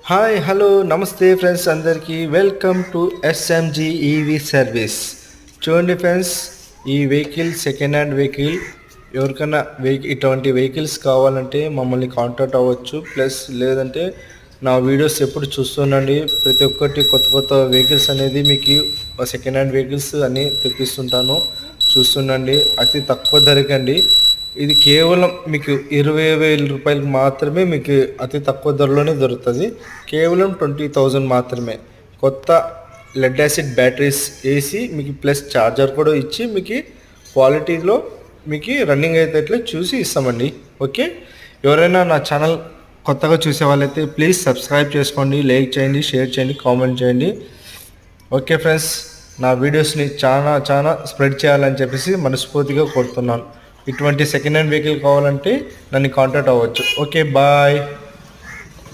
Hi hello నమస్తే friends అందరికీ welcome to SMG EV service. చూడండి ఫ్రెండ్స్, ఈ వెహికల్ సెకండ్ హ్యాండ్ వెహికల్ ఎవరికైనా ఇటువంటి వెహికల్స్ కావాలంటే మమ్మల్ని కాంటాక్ట్ అవ్వచ్చు. ప్లస్ లేదంటే నా వీడియోస్ ఎప్పుడు చూస్తుండండి. ప్రతి ఒక్కటి కొత్త కొత్త వెహికల్స్ అనేది మీకు సెకండ్ హ్యాండ్ వెహికల్స్ అని తెప్పిస్తుంటాను. చూస్తుండండి. అతి తక్కువ ధరకండి. ఇది కేవలం మీకు 20,000 రూపాయలకు మాత్రమే మీకు అతి తక్కువ ధరలోనే దొరుకుతుంది. కేవలం 20,000 మాత్రమే. కొత్త లెడ్ యాసిడ్ బ్యాటరీస్ వేసి మీకు ప్లస్ ఛార్జర్ కూడా ఇచ్చి మీకు క్వాలిటీలో మీకు రన్నింగ్ అయ్యేటట్లు చూసి ఇస్తామండి. ఓకే, ఎవరైనా నా ఛానల్ కొత్తగా చూసే వాళ్ళైతే ప్లీజ్ సబ్స్క్రైబ్ చేసుకోండి, లైక్ చేయండి, షేర్ చేయండి, కామెంట్ చేయండి. ఓకే ఫ్రెండ్స్, నా వీడియోస్ని చాలా స్ప్రెడ్ చేయాలని చెప్పేసి మనస్ఫూర్తిగా కోరుతున్నాను. ఇటువంటి సెకండ్ హ్యాండ్ వెహికల్ కావాలంటే నన్ను కాంటాక్ట్ అవ్వచ్చు. Okay, bye.